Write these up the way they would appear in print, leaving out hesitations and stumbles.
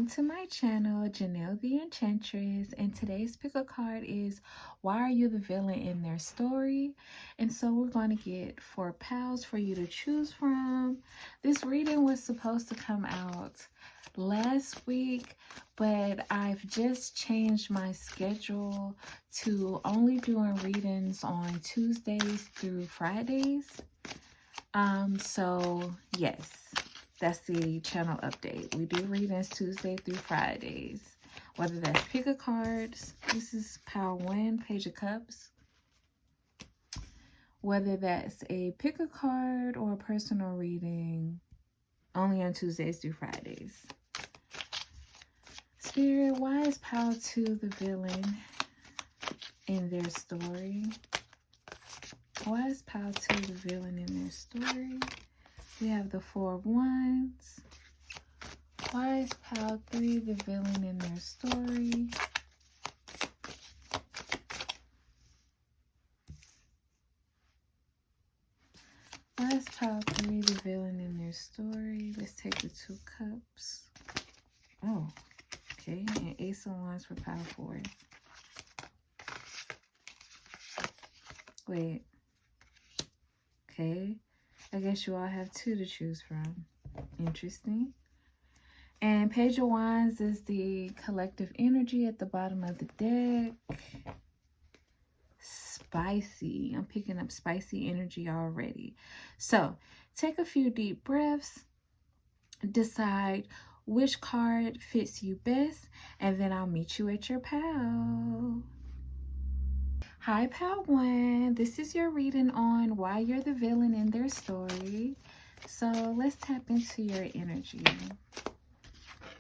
to my channel, Janelle the Enchantress, and today's pick a card is why are you the villain in their story? And so we're going to get 4 pals for you to choose from. This reading was supposed to come out last week, but I've just changed my schedule to only doing readings on Tuesdays through Fridays. So yes, that's the channel update. We do readings Tuesday through Fridays, whether that's pick a cards. This is Power 1, Page of Cups. Whether that's a pick a card or a personal reading, only on Tuesdays through Fridays. Spirit, why is Power 2 the villain in their story? Why is Power 2 the villain in their story? We have the 4 of Wands. Why is Power 3 the villain in their story? Why is Power 3 the villain in their story? Let's take the 2 cups. Oh, okay. And Ace of Wands for Power 4. Wait. Okay. I guess you all have 2 to choose from. Interesting. And Page of Wands is the collective energy at the bottom of the deck. Spicy. I'm picking up spicy energy already. So, take a few deep breaths. Decide which card fits you best. And then I'll meet you at your pal. Hi, Pal 1. This is your reading on why you're the villain in their story. So, let's tap into your energy.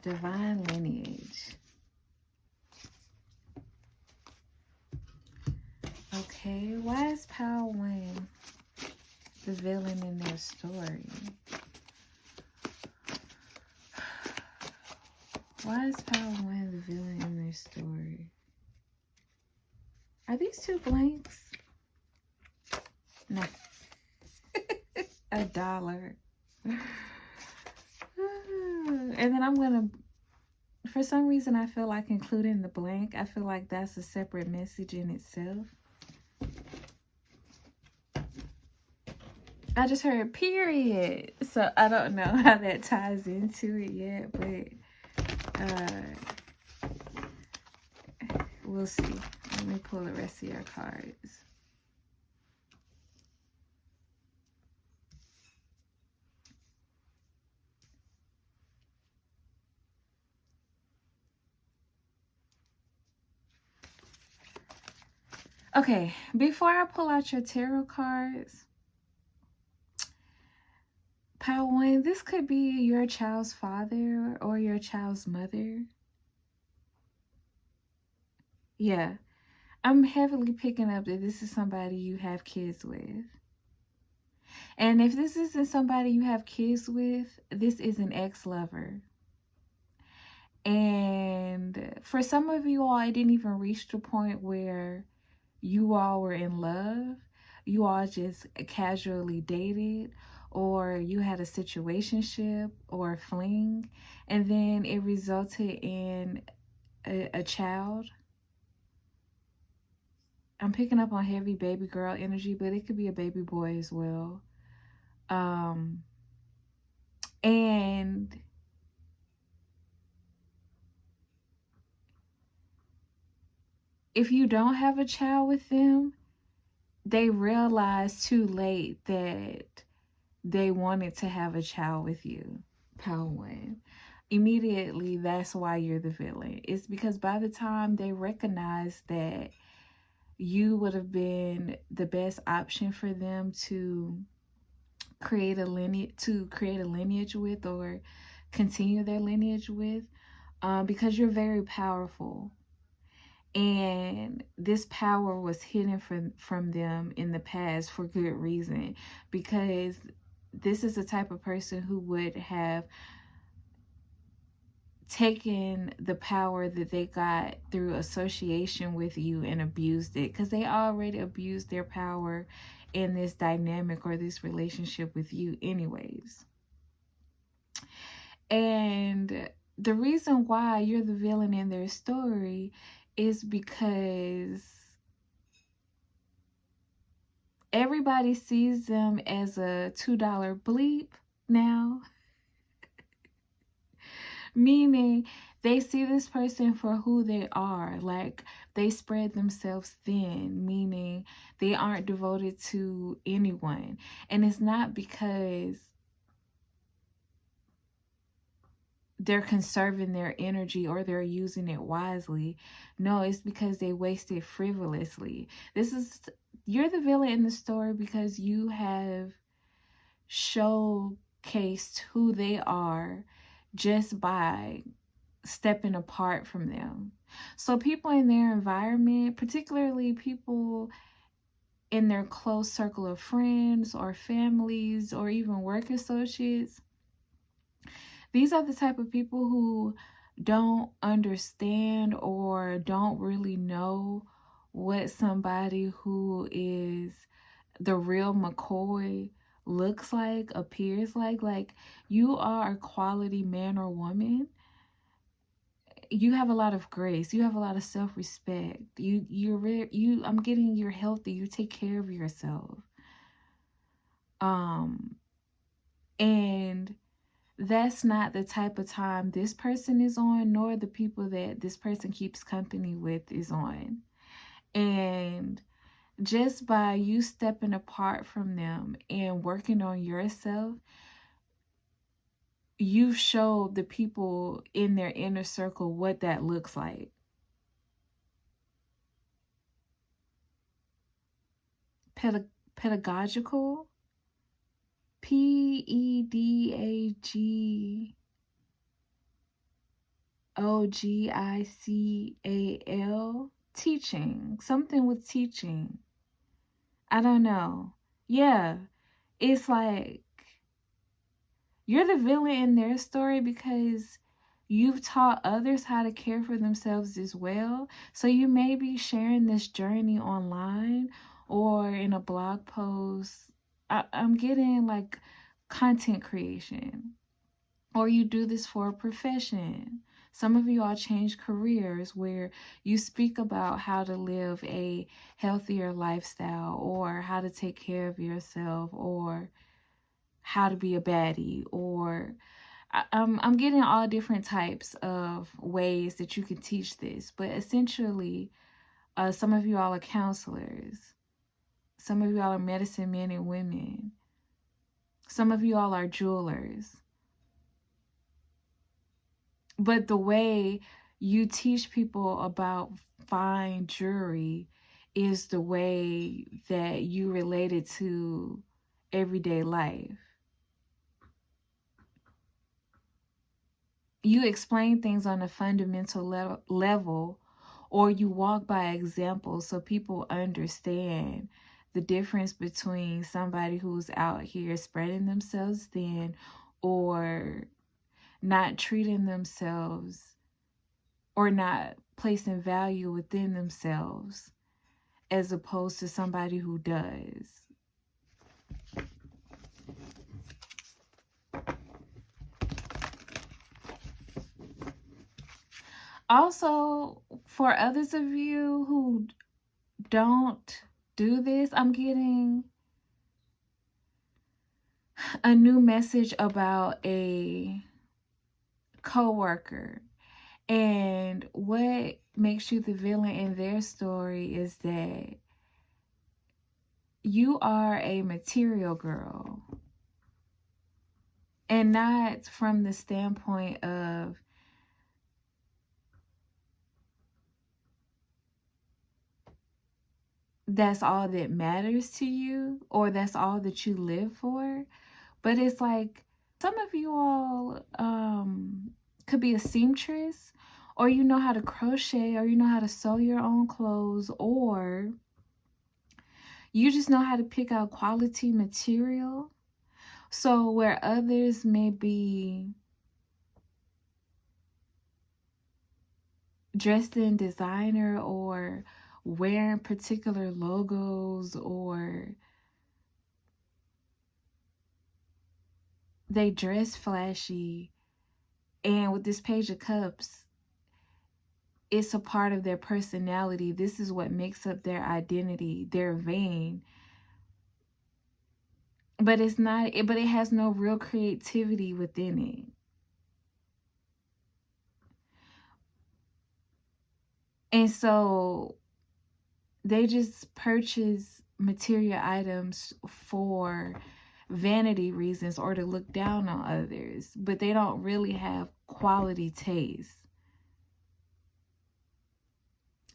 Divine lineage. Okay, why is Pal 1 the villain in their story? Why is Pal 1 the villain in their story? Are these 2 blanks? No. $1. And then I'm going to, for some reason, I feel like including the blank. I feel like that's a separate message in itself. I just heard period. So I don't know how that ties into it yet, but we'll see. Let me pull the rest of your cards. Okay, before I pull out your tarot cards, Pal 1, this could be your child's father or your child's mother. Yeah, I'm heavily picking up that this is somebody you have kids with. And if this isn't somebody you have kids with, this is an ex-lover. And for some of you all, it didn't even reach the point where you all were in love. You all just casually dated, or you had a situationship or a fling, and then it resulted in a child. I'm picking up on heavy baby girl energy, but it could be a baby boy as well. And if you don't have a child with them, they realize too late that they wanted to have a child with you. Pal 1. Immediately, that's why you're the villain. It's because by the time they recognize that you would have been the best option for them to create a lineage with, or continue their lineage with, because you're very powerful. And this power was hidden from them in the past for good reason, because this is the type of person who would have taken the power that they got through association with you and abused it, because they already abused their power in this dynamic or this relationship with you anyways. And the reason why you're the villain in their story is because everybody sees them as a $2 bleep now. Meaning they see this person for who they are. Like, they spread themselves thin, meaning they aren't devoted to anyone. And it's not because they're conserving their energy or they're using it wisely. No, it's because they waste it frivolously. You're the villain in the story because you have showcased who they are just by stepping apart from them. So people in their environment, particularly people in their close circle of friends or families or even work associates, these are the type of people who don't understand or don't really know what somebody who is the real McCoy looks like, appears like. Like, you are a quality man or woman. You have a lot of grace. You have a lot of self-respect. I'm getting you're healthy. You take care of yourself. And that's not the type of time this person is on, nor the people that this person keeps company with is on. And just by you stepping apart from them and working on yourself, you've showed the people in their inner circle what that looks like. Pedagogical, Pedagogical, teaching, something with teaching. I don't know. Yeah, it's like you're the villain in their story because you've taught others how to care for themselves as well. So you may be sharing this journey online or in a blog post. I'm getting like content creation. Or you do this for a profession. Some of you all change careers where you speak about how to live a healthier lifestyle or how to take care of yourself or how to be a baddie, or I'm getting all different types of ways that you can teach this. But essentially, some of you all are counselors. Some of you all are medicine men and women. Some of you all are jewelers. But the way you teach people about fine jewelry is the way that you relate it to everyday life. You explain things on a fundamental level, or you walk by example so people understand the difference between somebody who's out here spreading themselves thin or not treating themselves or not placing value within themselves as opposed to somebody who does. Also, for others of you who don't do this, I'm getting a new message about a coworker. And what makes you the villain in their story is that you are a material girl. And not from the standpoint of that's all that matters to you or that's all that you live for. But it's like some of you all could be a seamstress, or you know how to crochet, or you know how to sew your own clothes, or you just know how to pick out quality material. So where others may be dressed in designer or wearing particular logos, or they dress flashy, And with this Page of Cups, it's a part of their personality. This is what makes up their identity, their vein. But it's not, but it has no real creativity within it. And so they just purchase material items for vanity reasons or to look down on others, but they don't really have quality taste.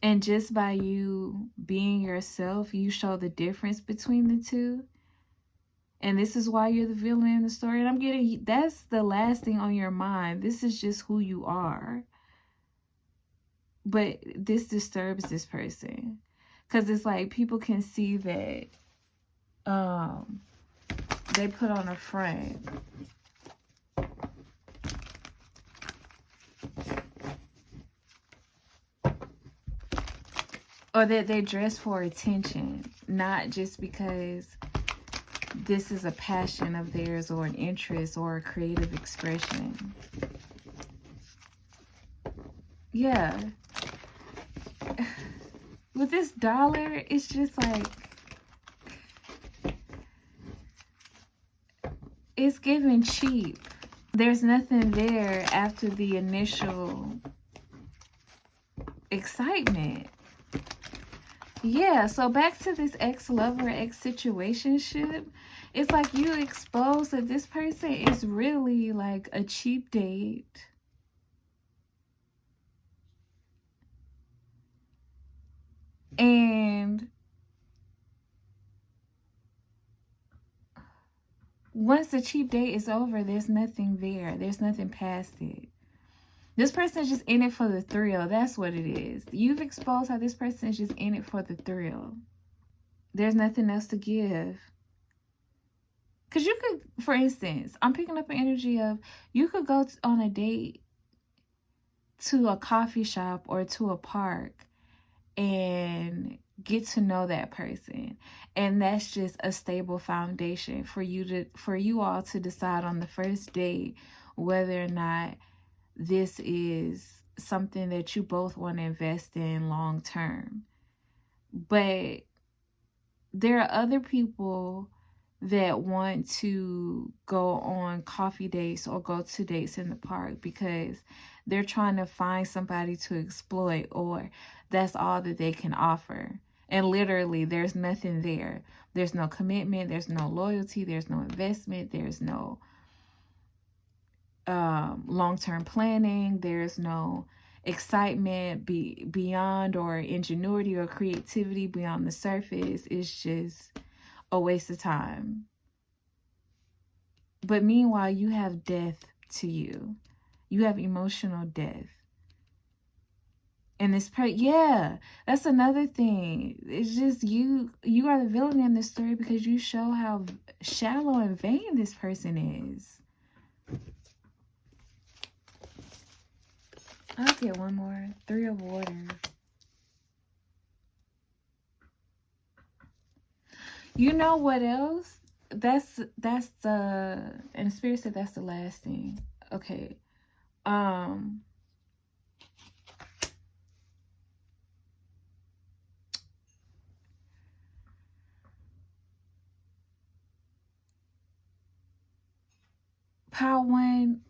And just by you being yourself, you show the difference between the two. And this is why you're the villain in the story. And I'm getting, that's the last thing on your mind. This is just who you are. But this disturbs this person. Because it's like people can see that they put on a front. Or that they dress for attention. Not just because this is a passion of theirs or an interest or a creative expression. Yeah. With this dollar, it's just like, it's given cheap. There's nothing there after the initial excitement. Yeah, so back to this ex-lover, ex-situationship. It's like you expose that this person is really like a cheap date. And once the cheap date is over, there's nothing there. There's nothing past it. This person is just in it for the thrill. That's what it is. You've exposed how this person is just in it for the thrill. There's nothing else to give. Because you could, for instance, I'm picking up an energy of, you could go on a date to a coffee shop or to a park and get to know that person, and that's just a stable foundation for you all to decide on the first date whether or not this is something that you both want to invest in long term. But there are other people that want to go on coffee dates or go to dates in the park because they're trying to find somebody to exploit, or that's all that they can offer. And literally, there's nothing there. There's no commitment. There's no loyalty. There's no investment. There's no long-term planning. There's no excitement beyond, or ingenuity or creativity beyond the surface. It's just a waste of time. But meanwhile, you have death to you. You have emotional death. And this yeah, that's another thing. It's just you are the villain in this story because you show how shallow and vain this person is. I'll get one more. 3 of Water. You know what else? That's the, and the Spirit said that's the last thing. Okay. Power One,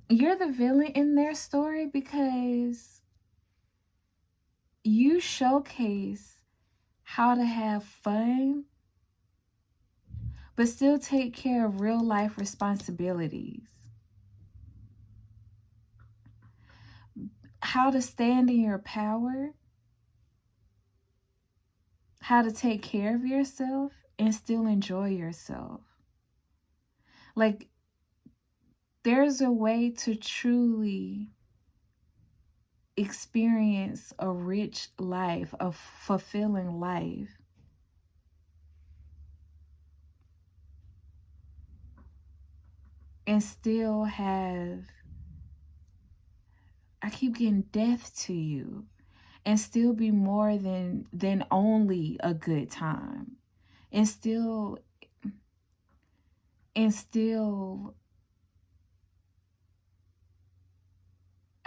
you're the villain in their story because you showcase how to have fun but still take care of real life responsibilities. How to stand in your power, how to take care of yourself and still enjoy yourself. Like, there's a way to truly experience a rich life, a fulfilling life, and still have, I keep getting death to you, and still be more than only a good time, and still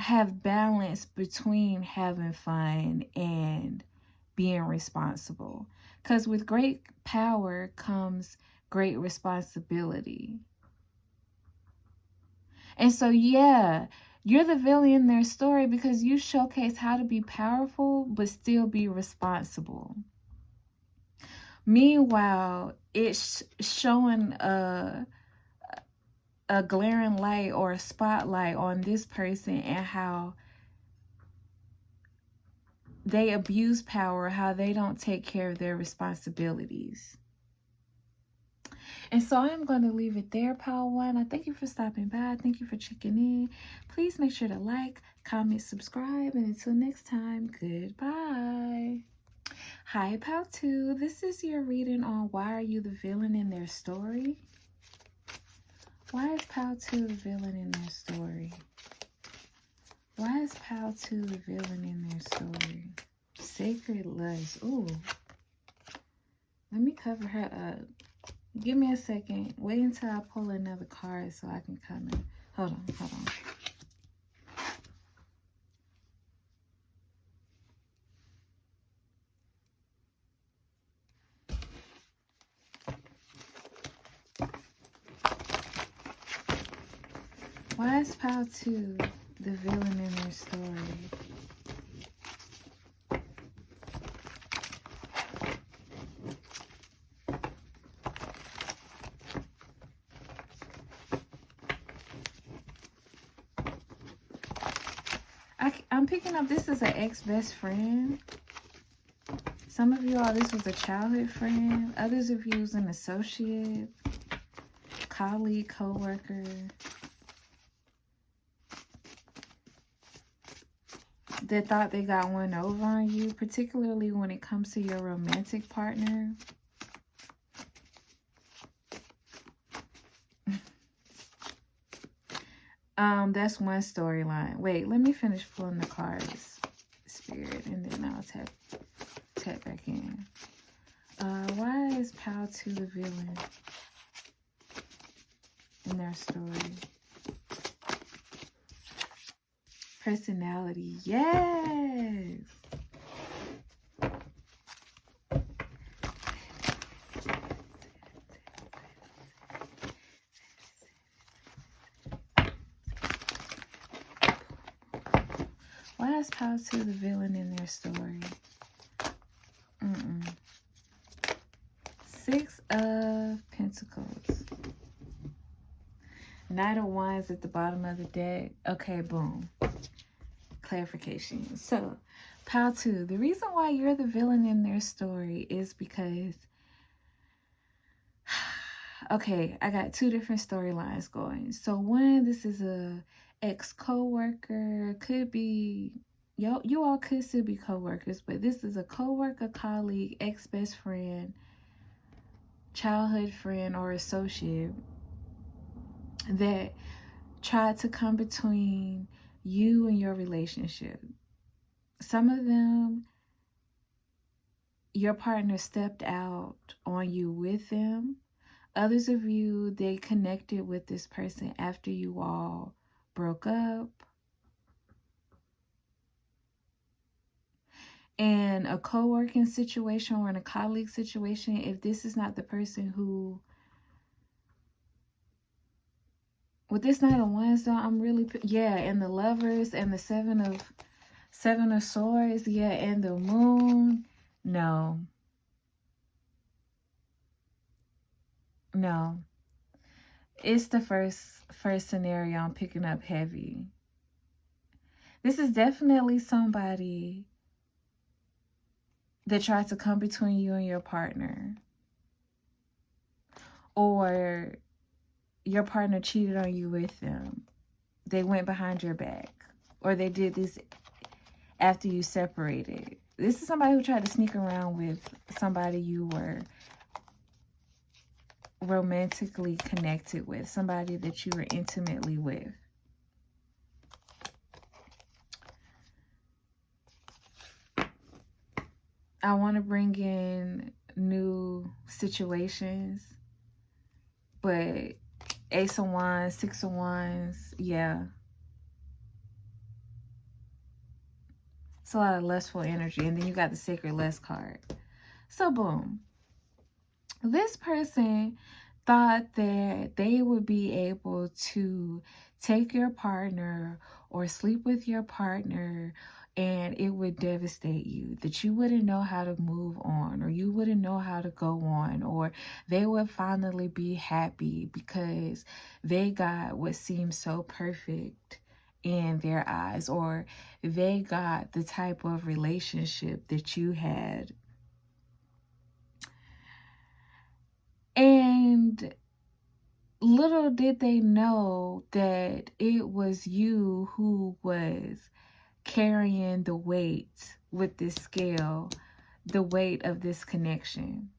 have balance between having fun and being responsible. Because with great power comes great responsibility. And so, yeah, you're the villain in their story because you showcase how to be powerful but still be responsible. Meanwhile, it's showing a glaring light or a spotlight on this person and how they abuse power, how they don't take care of their responsibilities. And so I'm going to leave it there, Pile One. I thank you for stopping by. Thank you for checking in. Please make sure to like, comment, subscribe. And until next time, goodbye. Hi, Pile Two. This is your reading on why are you the villain in their story? Why is Pile Two the villain in their story? Why is Pile Two the villain in their story? Sacred Lust. Ooh. Let me cover her up. Give me a second. Wait until I pull another card so I can kind of... Hold on. Why is Pile 2 the villain in their story? I'm picking up this as an ex-best friend. Some of you all, this was a childhood friend. Others of you was an associate, colleague, co-worker. That thought they got one over on you, particularly when it comes to your romantic partner. That's one storyline. Wait, let me finish pulling the cards, Spirit, and then I'll tap back in. Why is Pile 2 the villain in their story? Personality, yes. Why is Pile 2 the villain in their story? Six of Pentacles. Knight of Wands at the bottom of the deck. Okay, boom. Clarification. So, Pile 2, the reason why you're the villain in their story is because... Okay, I got two different storylines going. So one, this is a ex-co-worker. Could be... You all could still be co-workers, but this is a co-worker, colleague, ex-best friend, childhood friend, or associate that tried to come between you and your relationship. Some of them, your partner stepped out on you with them. Others of you, they connected with this person after you all broke up. In a co-working situation or in a colleague situation, if this is not the person who... With this Knight of Wands, though, I'm really... Yeah, and the Lovers and the Seven of Swords. Yeah, and the Moon. No. It's the first scenario I'm picking up heavy. This is definitely somebody that tried to come between you and your partner. Or your partner cheated on you with them. They went behind your back. Or they did this after you separated. This is somebody who tried to sneak around with somebody you were romantically connected with. Somebody that you were intimately with. I want to bring in new situations. But Ace of Wands, Six of Wands, yeah. It's a lot of lustful energy. And then you got the Sacred Lust card. So, boom. This person thought that they would be able to take your partner or sleep with your partner and it would devastate you, that you wouldn't know how to move on, or you wouldn't know how to go on, or they would finally be happy because they got what seemed so perfect in their eyes, or they got the type of relationship that you had. And little did they know that it was you who was carrying the weight with this scale, the weight of this connection.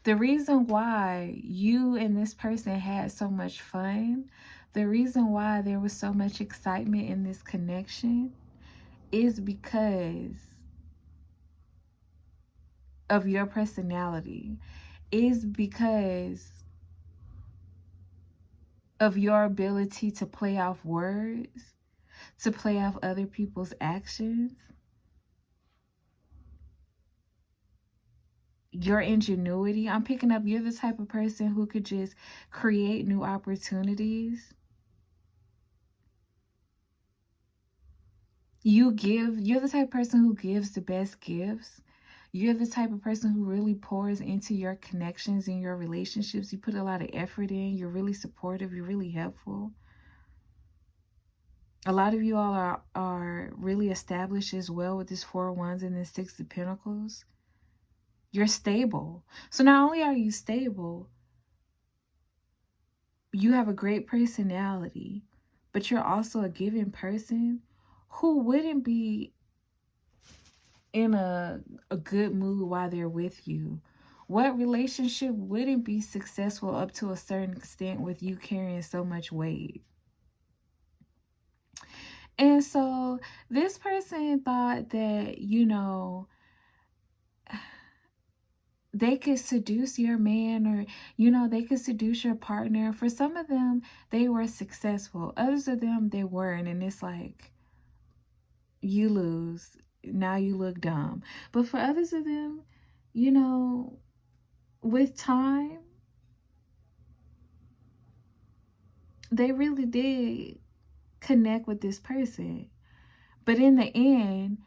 The reason why you and this person had so much fun, the reason why there was so much excitement in this connection is because of your personality, is because of your ability to play off words, to play off other people's actions, your ingenuity. I'm picking up you're the type of person who could just create new opportunities. You're the type of person who gives the best gifts. You're the type of person who really pours into your connections and your relationships. You put a lot of effort in. You're really supportive. You're really helpful. A lot of you all are really established as well with this Four of Wands and this Six of Pentacles. You're stable. So not only are you stable, you have a great personality, but you're also a giving person who wouldn't be in a good mood while they're with you. What relationship wouldn't be successful up to a certain extent with you carrying so much weight? And so this person thought that, they could seduce your man, or they could seduce your partner. For some of them, they were successful. Others of them, they weren't. And it's like, you lose. Now you look dumb. But for others of them, with time, they really did connect with this person. But in the end,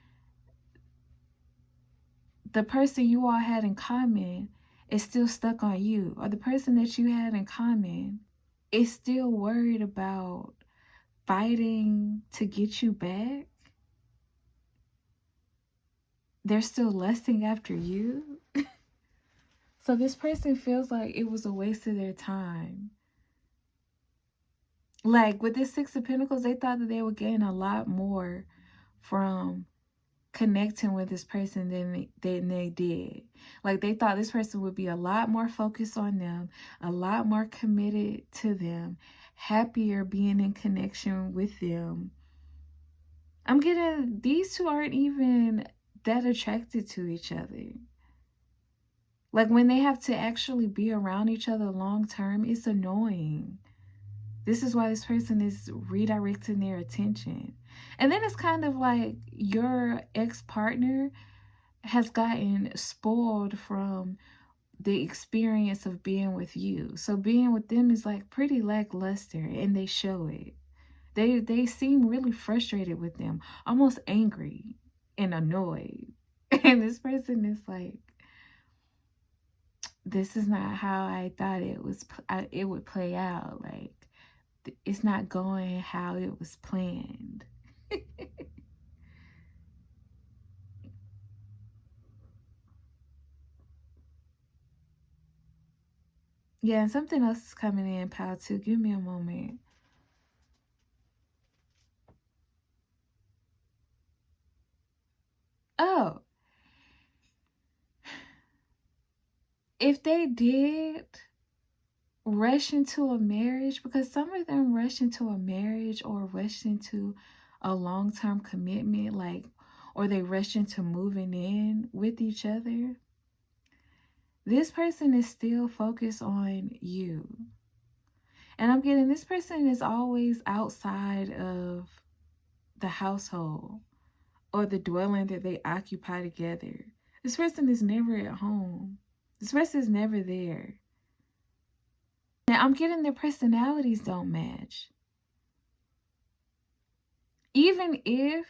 the person you all had in common is still stuck on you, or the person that you had in common is still worried about fighting to get you back. They're still lusting after you. So this person feels like it was a waste of their time. Like with this Six of Pentacles, they thought that they would gain a lot more from connecting with this person than they did. Like they thought this person would be a lot more focused on them, a lot more committed to them, happier being in connection with them. I'm getting these two aren't even that attracted to each other. Like when they have to actually be around each other long term, it's annoying. This is why this person is redirecting their attention. And then it's kind of like your ex-partner has gotten spoiled from the experience of being with you. So being with them is like pretty lackluster, and they show it. They seem really frustrated with them, almost angry and annoyed. And this person is like, this is not how I thought it would play out. Like it's not going how it was planned. Yeah, and something else is coming in, pal, too. Give me a moment. Oh, if they did rush into a marriage, because some of them rush into a marriage or rush into a long-term commitment, like, or they rush into moving in with each other, this person is still focused on you. And I'm getting this person is always outside of the household or the dwelling that they occupy together. This person is never at home. This person is never there. Now, I'm getting their personalities don't match. Even if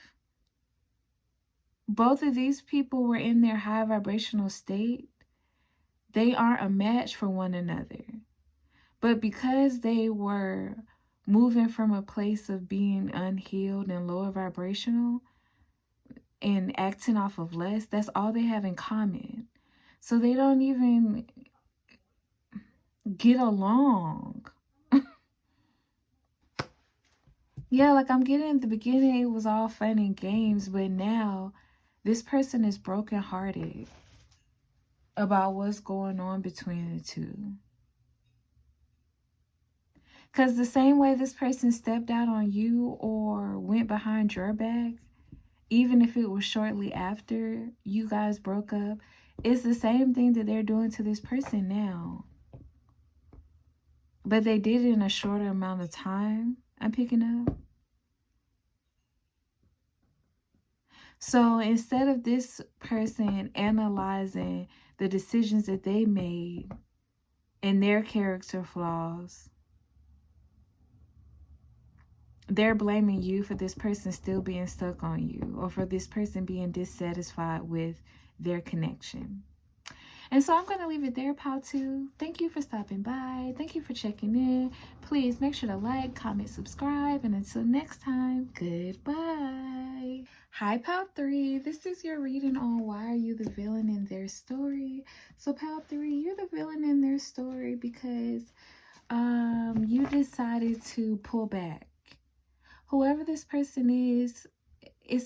both of these people were in their high vibrational state, they aren't a match for one another. But because they were moving from a place of being unhealed and lower vibrational and acting off of less, that's all they have in common. So they don't even get along. Yeah, like I'm getting at the beginning, it was all fun and games, but now this person is brokenhearted about what's going on between the two. Because the same way this person stepped out on you or went behind your back, even if it was shortly after you guys broke up, it's the same thing that they're doing to this person now. But they did it in a shorter amount of time, I'm picking up. So instead of this person analyzing the decisions that they made and their character flaws, they're blaming you for this person still being stuck on you or for this person being dissatisfied with their connection. And so I'm going to leave it there, Pal 2. Thank you for stopping by. Thank you for checking in. Please make sure to like, comment, subscribe. And until next time, goodbye. Hi, Pal 3. This is your reading on why are you the villain in their story. So, Pal 3, you're the villain in their story because you decided to pull back. Whoever this person is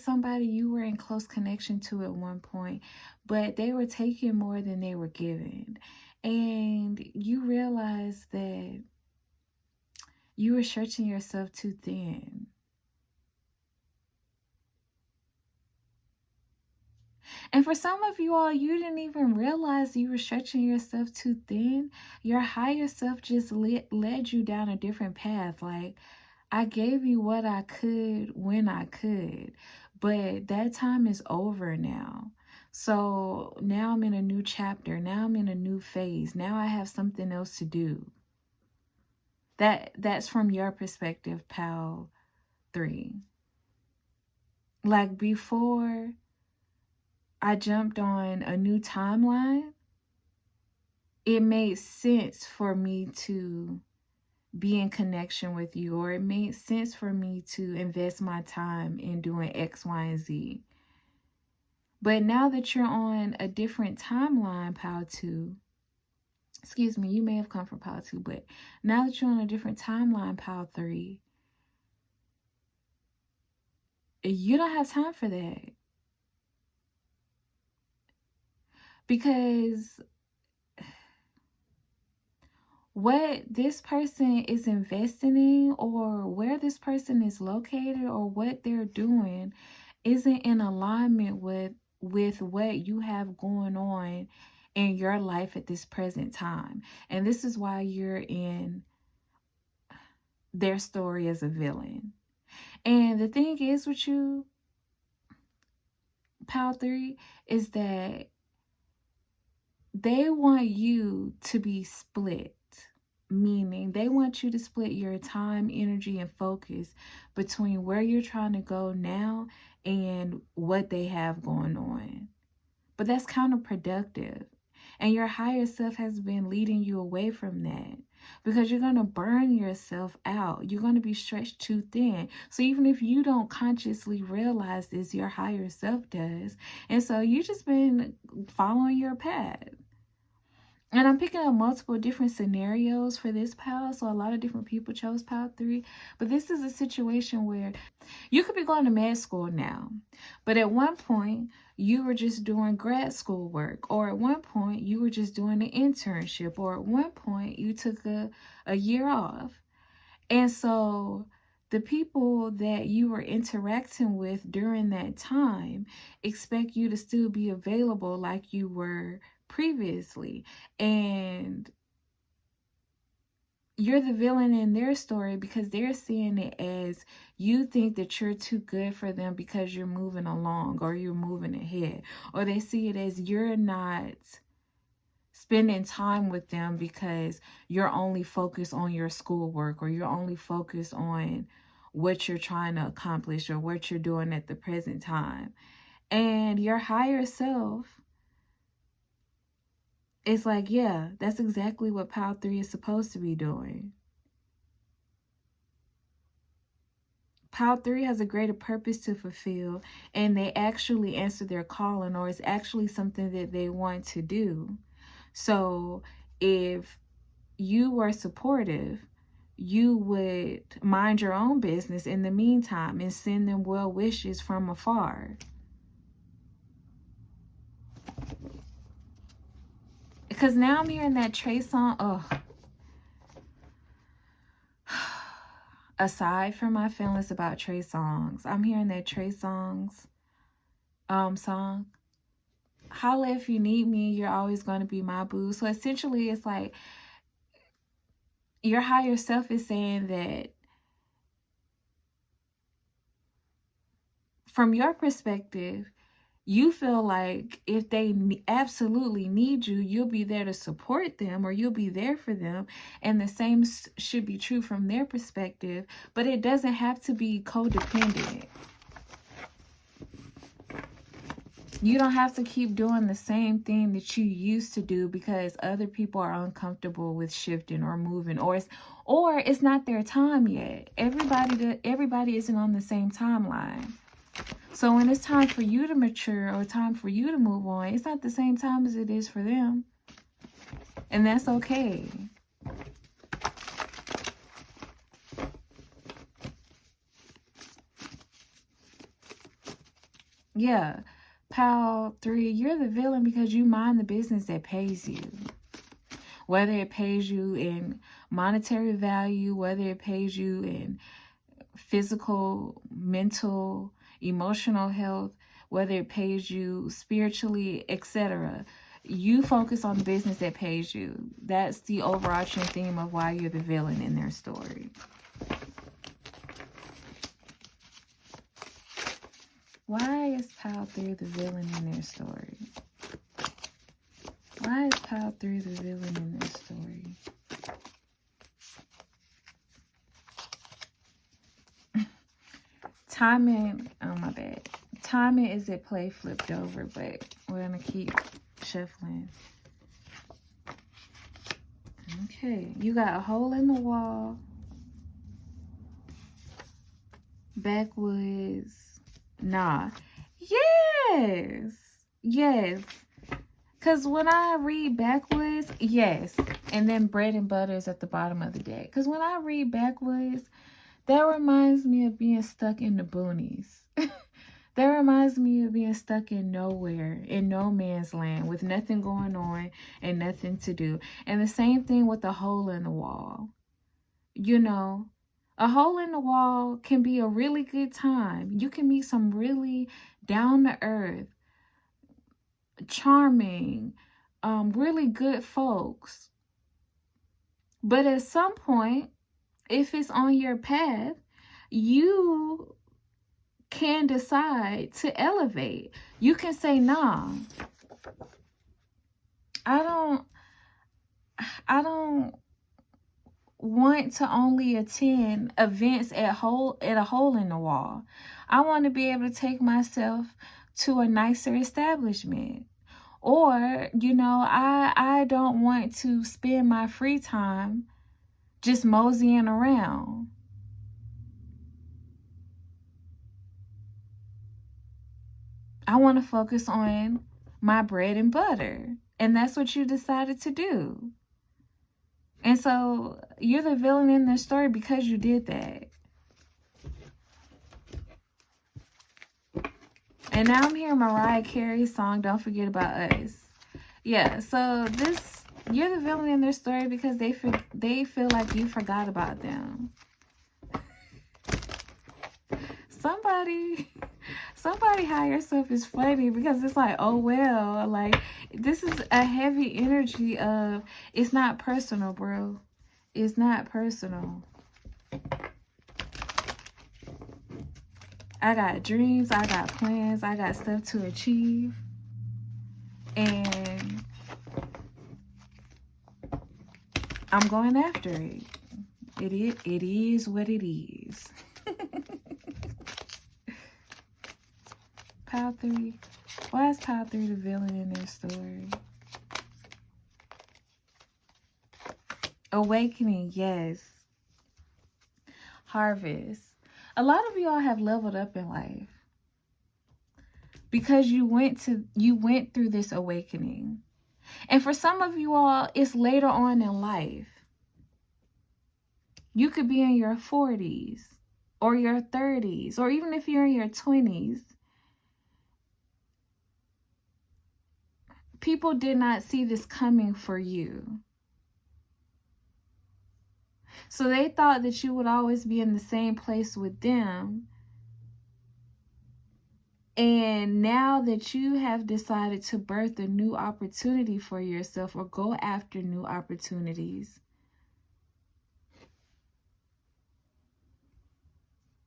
somebody you were in close connection to at one point, but they were taking more than they were giving. And you realized that you were stretching yourself too thin. And for some of you all, you didn't even realize you were stretching yourself too thin. Your higher self just led you down a different path. Like, I gave you what I could when I could, but that time is over now. So now I'm in a new chapter. Now I'm in a new phase. Now I have something else to do. That's from your perspective, Pal 3. Like before I jumped on a new timeline, it made sense for me to be in connection with you, or it made sense for me to invest my time in doing X, Y, and Z. But now that you're on a different timeline, Pal 2, excuse me, you may have come from Pal 2, but now that you're on a different timeline, Pal 3, you don't have time for that. Because what this person is investing in, or where this person is located, or what they're doing isn't in alignment with what you have going on in your life at this present time. And this is why you're in their story as a villain. And the thing is with you, Pal 3, is that they want you to be split. Meaning they want you to split your time, energy, and focus between where you're trying to go now and what they have going on. But that's counterproductive. And your higher self has been leading you away from that, because you're going to burn yourself out. You're going to be stretched too thin. So even if you don't consciously realize this, your higher self does. And so you just been following your path. And I'm picking up multiple different scenarios for this pal. So a lot of different people chose pal 3. But this is a situation where you could be going to med school now. But at one point, you were just doing grad school work. Or at one point, you were just doing an internship. Or at one point, you took a year off. And so the people that you were interacting with during that time expect you to still be available like you were previously. And you're the villain in their story because they're seeing it as you think that you're too good for them because you're moving along or you're moving ahead. Or they see it as you're not spending time with them because you're only focused on your schoolwork or you're only focused on what you're trying to accomplish or what you're doing at the present time. And your higher self is like, yeah, that's exactly what Pile 3 is supposed to be doing. Pile 3 has a greater purpose to fulfill, and they actually answer their calling, or it's actually something that they want to do. So if you were supportive, you would mind your own business in the meantime and send them well wishes from afar. Because now I'm hearing that Trey song. Oh, aside from my feelings about Trey songs, I'm hearing that Trey songs song. Holla if you need me, you're always going to be my boo. So essentially, it's like your higher self is saying that from your perspective, you feel like if they absolutely need you, you'll be there to support them or you'll be there for them. And the same should be true from their perspective, but it doesn't have to be codependent. You don't have to keep doing the same thing that you used to do because other people are uncomfortable with shifting or moving, or it's not their time yet. Everybody isn't on the same timeline. So when it's time for you to mature or time for you to move on, it's not the same time as it is for them. And that's okay. Yeah. Pile 3, you're the villain because you mind the business that pays you. Whether it pays you in monetary value, whether it pays you in physical, mental, emotional health, whether it pays you spiritually, etc. You focus on the business that pays you. That's the overarching theme of why you're the villain in their story. Why is Pile 3 the villain in their story? Why is Pile 3 the villain in their story? Timing, oh my bad. Timing is at play flipped over, but we're going to keep shuffling. Okay, you got a hole in the wall. Backwoods. Nah. Yes. Yes. Because when I read backwoods, yes. And then bread and butter is at the bottom of the deck. Because when I read backwoods, that reminds me of being stuck in the boonies. That reminds me of being stuck in nowhere, in no man's land, with nothing going on and nothing to do. And the same thing with a hole in the wall. You know, a hole in the wall can be a really good time. You can meet some really down-to-earth, charming, really good folks. But at some point, if it's on your path, you can decide to elevate. You can say, nah, I don't want to only attend events at a hole in the wall. I want to be able to take myself to a nicer establishment. Or, you know, I don't want to spend my free time just moseying around. I want to focus on my bread and butter. And that's what you decided to do. And so you're the villain in the story because you did that. And now I'm hearing Mariah Carey's song, Don't Forget About Us. Yeah, so you're the villain in their story because they feel like you forgot about them. Somebody higher self is funny because it's like, oh well, like this is a heavy energy of, it's not personal, bro. It's not personal. I got dreams, I got plans, I got stuff to achieve. And I'm going after it. It is what it is. Pile 3. Why is Pile 3 the villain in this story? Awakening, yes. Harvest. A lot of y'all have leveled up in life because you went through this awakening. And for some of you all, it's later on in life. You could be in your 40s or your 30s, or even if you're in your 20s. People did not see this coming for you. So they thought that you would always be in the same place with them. And now that you have decided to birth a new opportunity for yourself or go after new opportunities,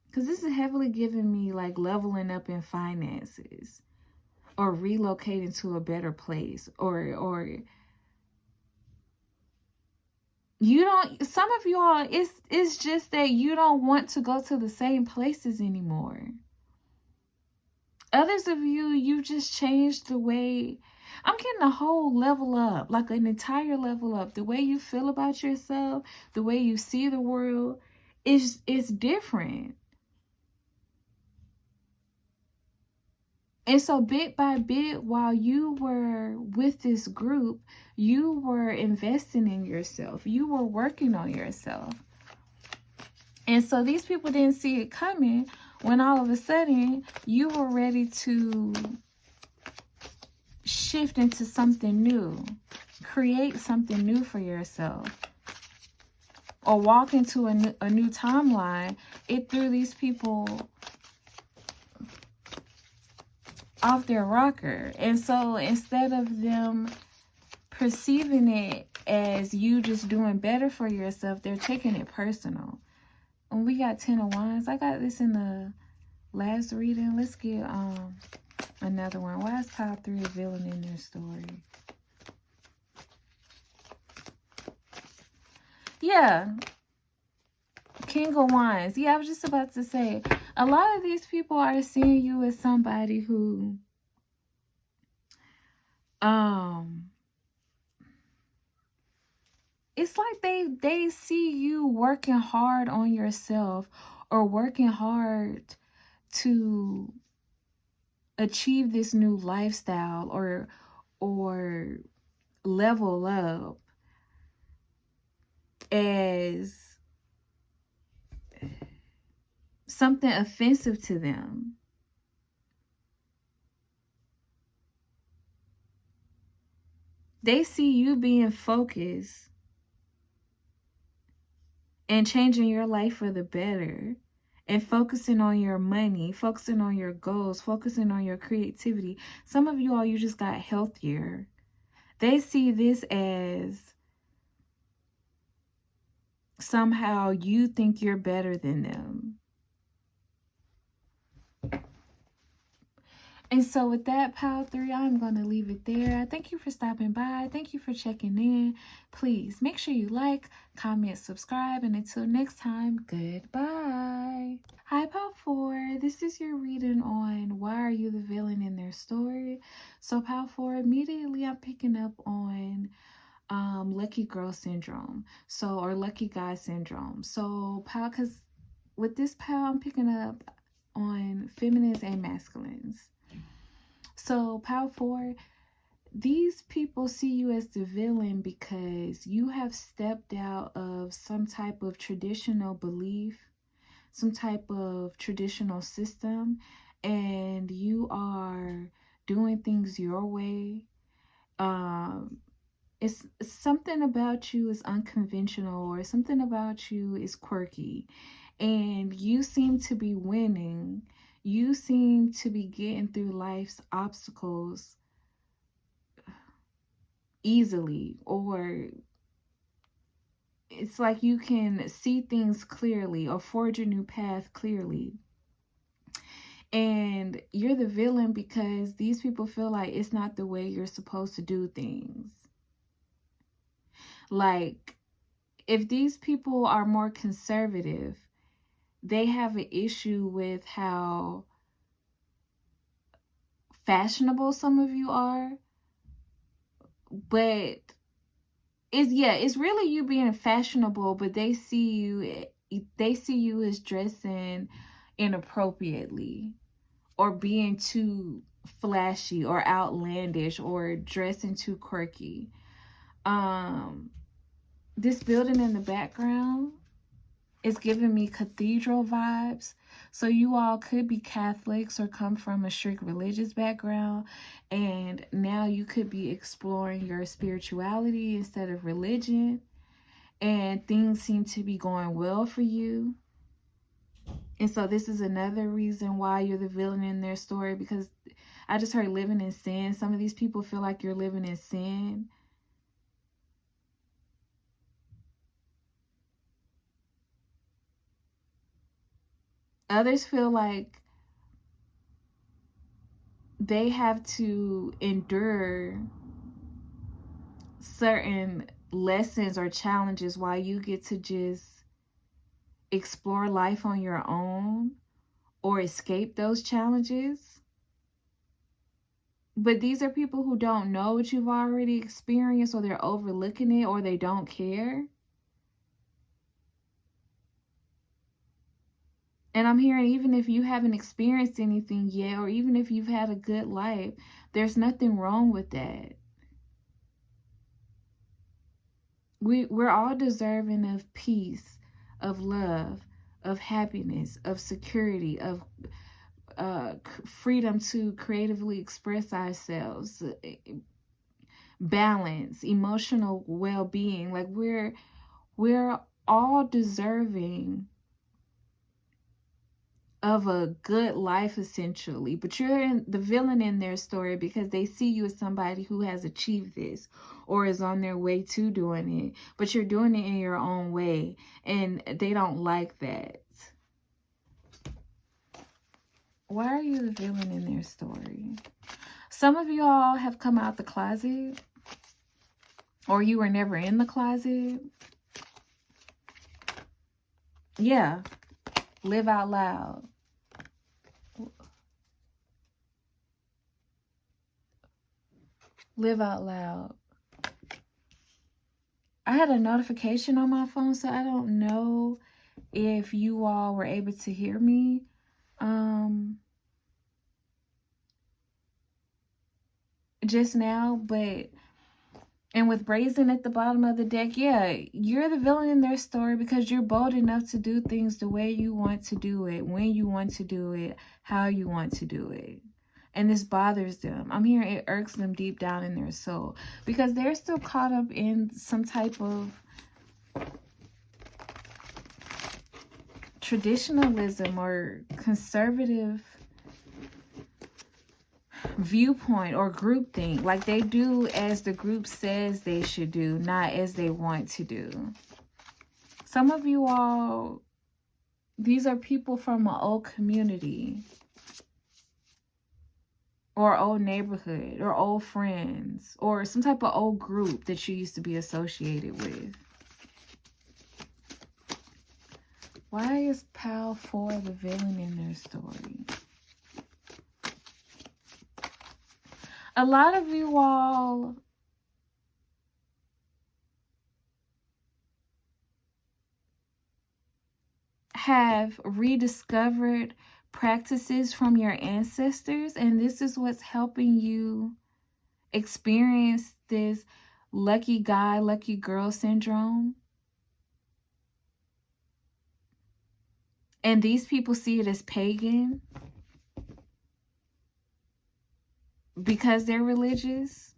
because this is heavily giving me like leveling up in finances or relocating to a better place, or you don't, some of y'all, it's just that you don't want to go to the same places anymore. Others of you, you just changed the way. I'm getting a whole level up, like an entire level up. The way you feel about yourself, the way you see the world is different. And so bit by bit, while you were with this group, you were investing in yourself. You were working on yourself. And so these people didn't see it coming when all of a sudden you were ready to shift into something new, create something new for yourself, or walk into a new timeline. It threw these people off their rocker. And so instead of them perceiving it as you just doing better for yourself, they're taking it personal. And we got 10 of Wands. I got this in the last reading. Let's get another one. Why is Pile 3 a villain in their story? Yeah. King of Wands. Yeah, I was just about to say, a lot of these people are seeing you as somebody who it's like they see you working hard on yourself or working hard to achieve this new lifestyle or level up as something offensive to them. They see you being focused and changing your life for the better and focusing on your money, focusing on your goals, focusing on your creativity. Some of you all, you just got healthier. They see this as somehow you think you're better than them. And so with that, Pile 3, I'm going to leave it there. Thank you for stopping by. Thank you for checking in. Please make sure you like, comment, subscribe. And until next time, goodbye. Hi, Pile 4. This is your reading on why are you the villain in their story. So Pile 4, immediately I'm picking up on lucky girl syndrome. So, or lucky guy syndrome. So Pile, because with this Pile, I'm picking up on feminines and masculines. So, Pile 4, these people see you as the villain because you have stepped out of some type of traditional belief, some type of traditional system, and you are doing things your way. It's something about you is unconventional, or something about you is quirky, and you seem to be winning. You seem to be getting through life's obstacles easily, or it's like you can see things clearly or forge a new path clearly. And you're the villain because these people feel like it's not the way you're supposed to do things. Like, if these people are more conservative, they have an issue with how fashionable some of you are. But it's really you being fashionable, but they see you as dressing inappropriately or being too flashy or outlandish or dressing too quirky. This building in the background is giving me cathedral vibes. So you all could be Catholics or come from a strict religious background, and now you could be exploring your spirituality instead of religion, and things seem to be going well for you. And so this is another reason why you're the villain in their story, because I just heard living in sin. Some of these people feel like you're living in sin. Others feel like they have to endure certain lessons or challenges while you get to just explore life on your own or escape those challenges. But these are people who don't know what you've already experienced, or they're overlooking it, or they don't care. And I'm hearing, even if you haven't experienced anything yet, or even if you've had a good life, there's nothing wrong with that. We're all deserving of peace, of love, of happiness, of security, of freedom to creatively express ourselves, balance, emotional well-being. Like, we're all deserving of a good life, essentially. But you're the villain in their story because they see you as somebody who has achieved this or is on their way to doing it, but you're doing it in your own way, and they don't like that. Why are you the villain in their story? Some of y'all have come out the closet, or you were never in the closet. Yeah, live out loud. Live out loud. I had a notification on my phone, so I don't know if you all were able to hear me. Just now, and with Brazen at the bottom of the deck, yeah, you're the villain in their story because you're bold enough to do things the way you want to do it, when you want to do it, how you want to do it. And this bothers them. I'm hearing it irks them deep down in their soul because they're still caught up in some type of traditionalism or conservative viewpoint or group thing. Like, they do as the group says they should do, not as they want to do. Some of you all, these are people from an old community or old neighborhood or old friends or some type of old group that you used to be associated with. Why is Pal 4 the villain in their story? A lot of you all have rediscovered practices from your ancestors, and this is what's helping you experience this lucky guy, lucky girl syndrome. And these people see it as pagan because they're religious.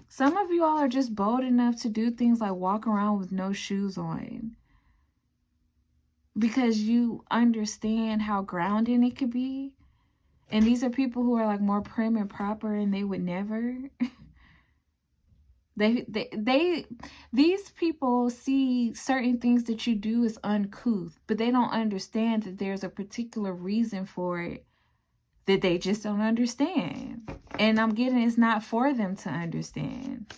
Some of you all are just bold enough to do things like walk around with no shoes on because you understand how grounding it could be. And these are people who are like more prim and proper, and they would never. These people see certain things that you do as uncouth, but they don't understand that there's a particular reason for it that they just don't understand. And I'm getting it's not for them to understand.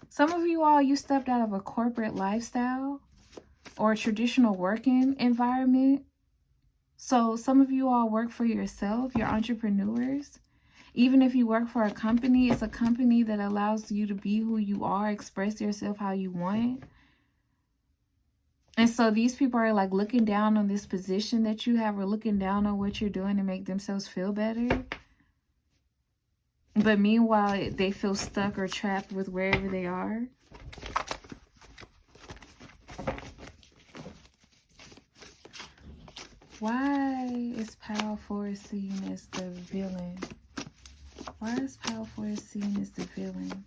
Some of you all, you stepped out of a corporate lifestyle or a traditional working environment. So some of you all work for yourself. You're entrepreneurs. Even if you work for a company, it's a company that allows you to be who you are, express yourself how you want. And so these people are like looking down on this position that you have, or looking down on what you're doing to make themselves feel better. But meanwhile, they feel stuck or trapped with wherever they are. Why is Power 4 seen as the villain? Why is Power 4 seen as the villain?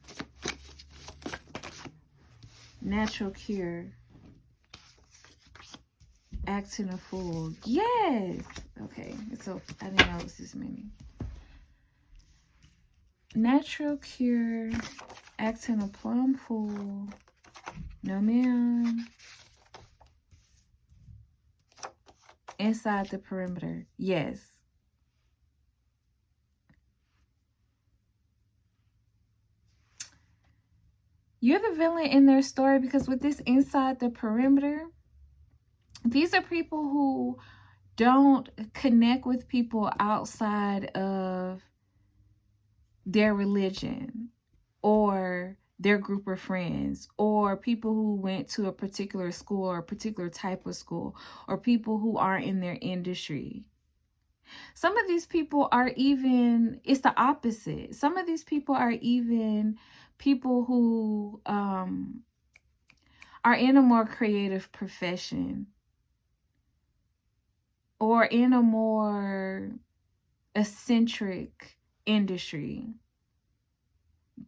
Natural cure. Acting a fool. Yes! Okay, so I didn't know it was this many. Natural cure. Acting a plum fool. No, ma'am. Inside the perimeter. Yes. You're the villain in their story, because with this inside the perimeter, these are people who don't connect with people outside of their religion or their group of friends, or people who went to a particular school or a particular type of school, or people who are in their industry. Some of these people are even, it's the opposite. Some of these people are even people who are in a more creative profession, or in a more eccentric industry.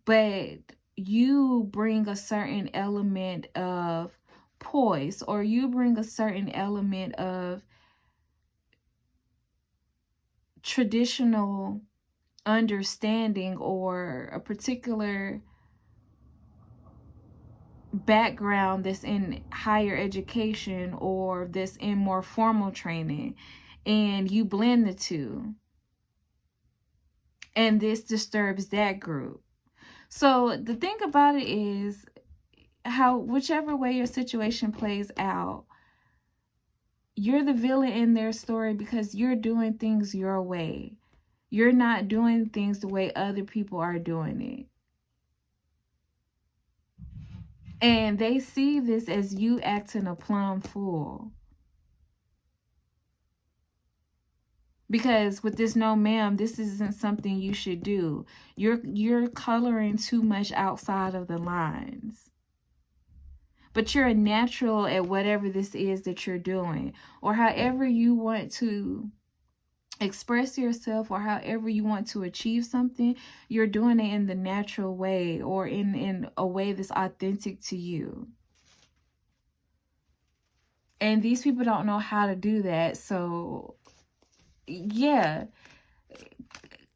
But you bring a certain element of poise, or you bring a certain element of traditional understanding, or a particular background that's in higher education or that's in more formal training, and you blend the two, and this disturbs that group. So the thing about it is, how whichever way your situation plays out, you're the villain in their story because you're doing things your way. You're not doing things the way other people are doing it. And they see this as you acting a plum fool. Because with this no ma'am, this isn't something you should do. You're coloring too much outside of the lines. But you're a natural at whatever this is that you're doing, or however you want to express yourself, or however you want to achieve something. You're doing it in the natural way, or in a way that's authentic to you. And these people don't know how to do that. So yeah,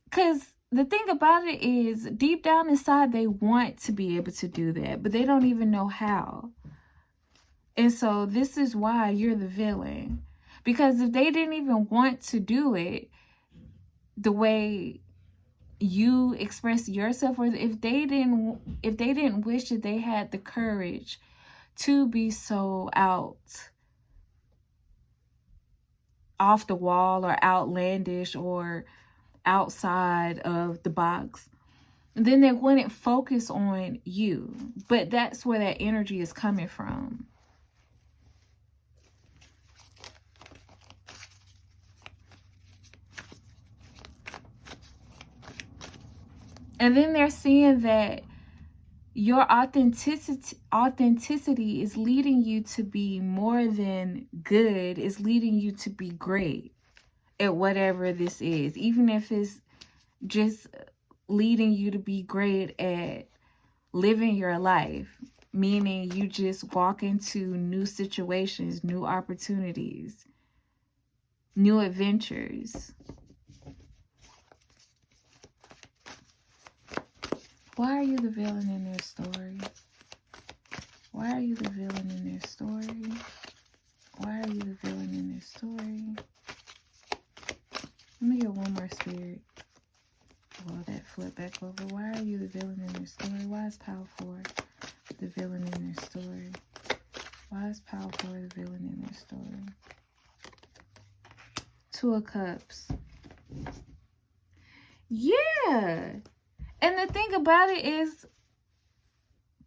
because the thing about it is, deep down inside, they want to be able to do that, but they don't even know how. And so this is why you're the villain. Because if they didn't even want to do it the way you express yourself, or if they didn't wish that they had the courage to be so off the wall, or outlandish, or outside of the box, then they wouldn't focus on you. But that's where that energy is coming from. And then they're seeing that your authenticity is leading you to be more than good, is leading you to be great at whatever this is. Even if it's just leading you to be great at living your life, meaning you just walk into new situations, new opportunities, new adventures. Why are you the villain in their story? Why are you the villain in their story? Why are you the villain in their story? Let me get one more spirit. Well, that flip back over. Why are you the villain in their story? Why is Power 4 the villain in their story? Why is Power 4 the villain in their story? 2 of Cups. Yeah. And the thing about it is,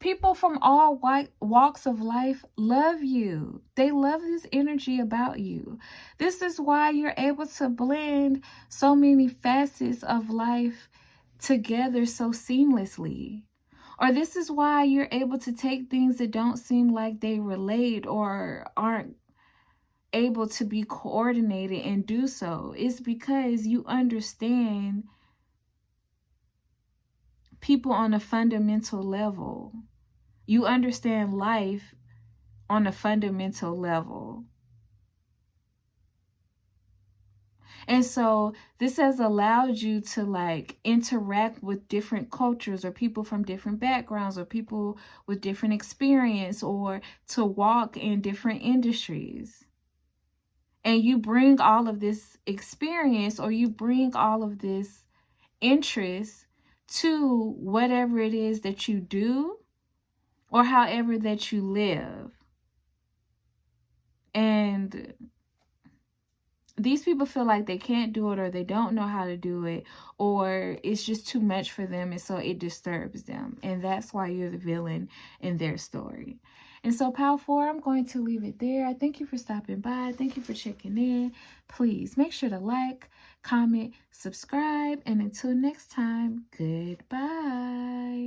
people from all walks of life love you. They love this energy about you. This is why you're able to blend so many facets of life together so seamlessly. Or this is why you're able to take things that don't seem like they relate or aren't able to be coordinated and do so. It's because you understand people on a fundamental level. You understand life on a fundamental level. And so this has allowed you to like interact with different cultures or people from different backgrounds or people with different experience, or to walk in different industries. And you bring all of this experience, or you bring all of this interest to whatever it is that you do or however that you live. And these people feel like they can't do it, or they don't know how to do it, or it's just too much for them, and so it disturbs them. And that's why you're the villain in their story. And so, Power 4, I'm going to leave it there. I thank you for stopping by. Thank you for checking in. Please make sure to like, comment, subscribe, and until next time, goodbye.